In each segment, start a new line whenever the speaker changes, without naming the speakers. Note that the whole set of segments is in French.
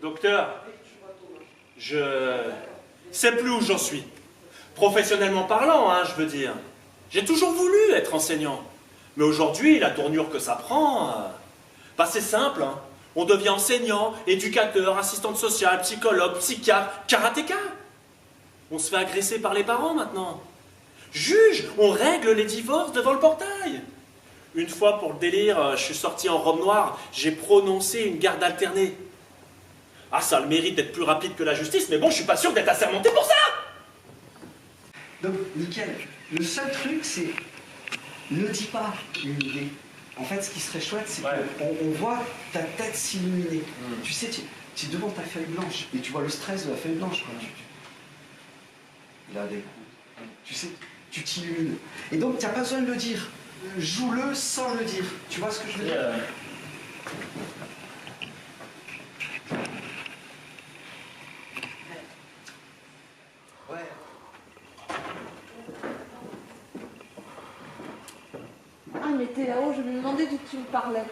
Docteur, je sais plus où j'en suis. Professionnellement parlant, hein, je veux dire. J'ai toujours voulu être enseignant. Mais aujourd'hui, la tournure que ça prend, bah c'est simple. Hein. On devient enseignant, éducateur, assistante sociale, psychologue, psychiatre, karatéka. On se fait agresser par les parents maintenant. Juge, on règle les divorces devant le portail. Une fois, pour le délire, je suis sorti en robe noire, j'ai prononcé une garde alternée. Ah, ça a le mérite d'être plus rapide que la justice, mais bon, je suis pas sûr d'être assermenté pour ça.
Donc, nickel. Le seul truc, c'est ne dis pas une idée. En fait, ce qui serait chouette, c'est qu'on voit ta tête s'illuminer. Tu sais, tu es devant ta feuille blanche et tu vois le stress de la feuille blanche. Quoi. Il a des coups. Tu sais, tu t'illumines. Et donc, tu n'as pas besoin de le dire. Joue-le sans le dire. Tu vois ce que je veux dire?
Ah, mais t'es là-haut, je me demandais d'où tu me parlais.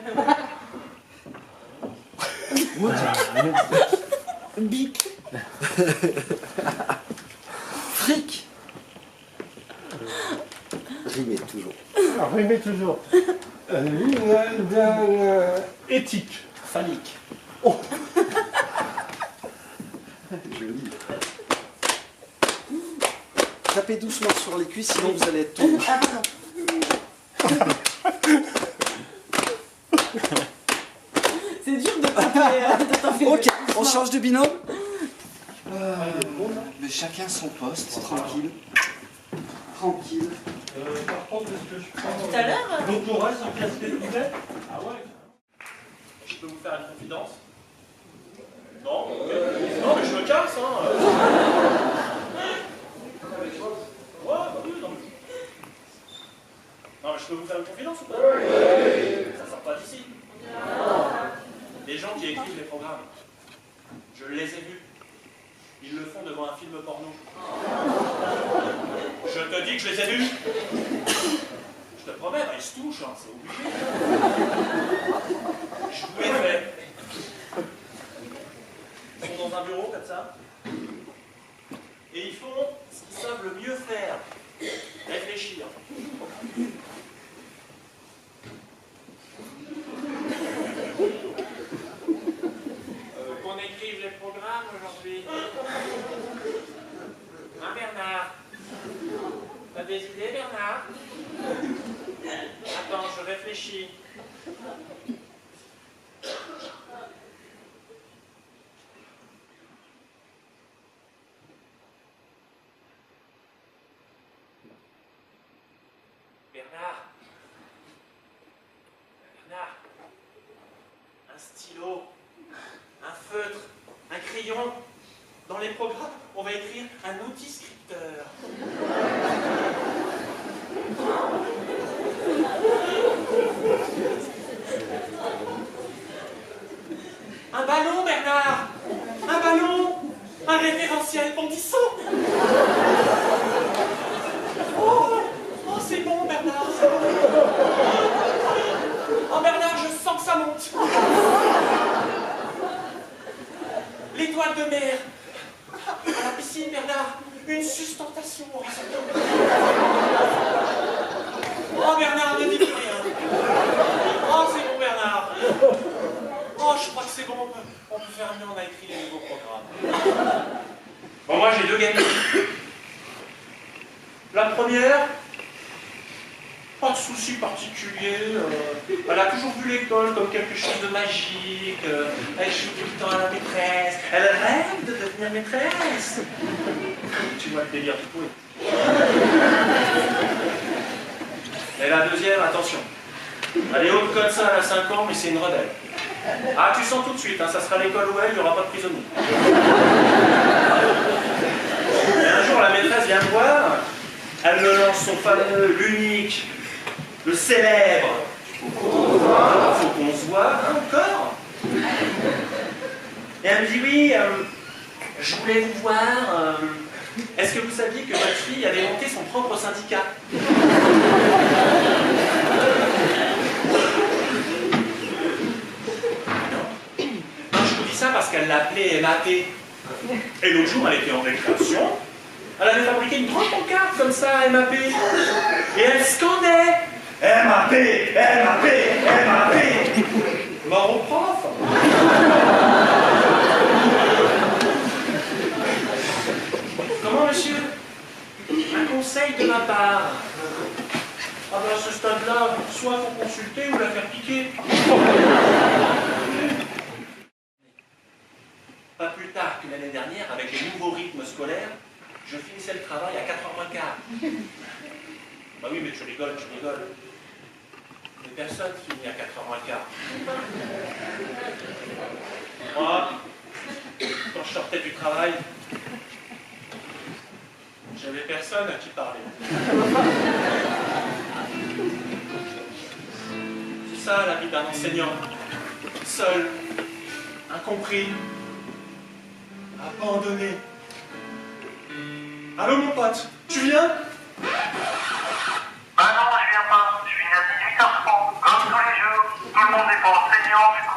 Bic. Fric. Rimez toujours.
Rimez toujours. Éthique.
Phallique.
Oh. Joli. Tapez doucement sur les cuisses, sinon vous allez être tombé.
Ah, pardon. C'est dur de t'en faire.
Ok, on change de binôme. Mais chacun son poste, tranquille. Tranquille.
Par contre, est-ce que je prends
Tout à l'heure
doctorat sans casque de couvert? Ah ouais. Je peux vous faire une confidence? Non, non, mais je me casse, hein. Ouais, bah oui, non. Non, mais je peux vous faire une confidence ou pas? Oui. Ça sort pas d'ici. Les gens qui écrivent les programmes, je les ai vus. Ils le font devant un film porno. Je te dis que je les ai vus. Je te promets, bah, ils se touchent, hein, c'est obligé. Je vous l'ai fait. Ils sont dans un bureau comme ça. Et ils font ce qu'ils savent le mieux faire. Réfléchir. Qu'on écrive les programmes aujourd'hui. Hein, Bernard? T'as des idées, Bernard? Attends, je réfléchis. Bernard? Bernard? Un stylo, un feutre, un crayon. Dans les programmes, on va écrire un outil scripteur. Un ballon, Bernard! Un ballon! Un référentiel bondissant! Oh, oh c'est bon, Bernard! C'est bon. Oh, Bernard, je sens que ça monte! L'étoile de mer! À la piscine, Bernard! Une sustentation horizontale! Oh, Bernard, ne dis plus rien! Oh, c'est bon, Bernard! Oh, je crois que c'est bon, on peut faire mieux, on a écrit les nouveaux programmes. Bon, moi, j'ai deux gamines. La première, pas de souci particulier. Elle a toujours vu l'école comme quelque chose de magique. Elle joue tout le temps à la maîtresse. Elle rêve de devenir maîtresse. Tu vois le délire du poulet. Et la deuxième, attention. Elle est haute comme ça, elle a 5 ans, mais c'est une rebelle. Ah, tu sens tout de suite, hein, ça sera l'école où elle, il n'y aura pas de prisonniers. son fameux, l'unique, le célèbre. Faut qu'on se voit, hein, encore. Et elle me dit, oui, je voulais vous voir. Est-ce que vous saviez que votre fille avait monté son propre syndicat? Non, je vous dis ça parce qu'elle l'appelait MAP. Et l'autre jour, elle était en récréation. Elle avait fabriqué une grande pancarte comme ça, MAP. Et elle scandait MAP, MAP, MAP. Mort au prof. Comment, monsieur? Un conseil de ma part. Ah ben à ce stade-là, soit faut consulter ou la faire piquer. Pas plus tard que l'année dernière, avec les nouveaux rythmes scolaires, je finissais le travail à 4h moins quart. Bah oui, mais tu rigoles, tu rigoles. Mais personne finit à 4h moins quart. Moi, quand je sortais du travail, j'avais personne à qui parler. C'est ça la vie d'un enseignant. Seul, incompris, abandonné. Allô mon pote, tu viens?
Ah non, je viens pas. Je finis à 18h30, comme tous les jours. Tout le monde n'est pas enseignant, du coup.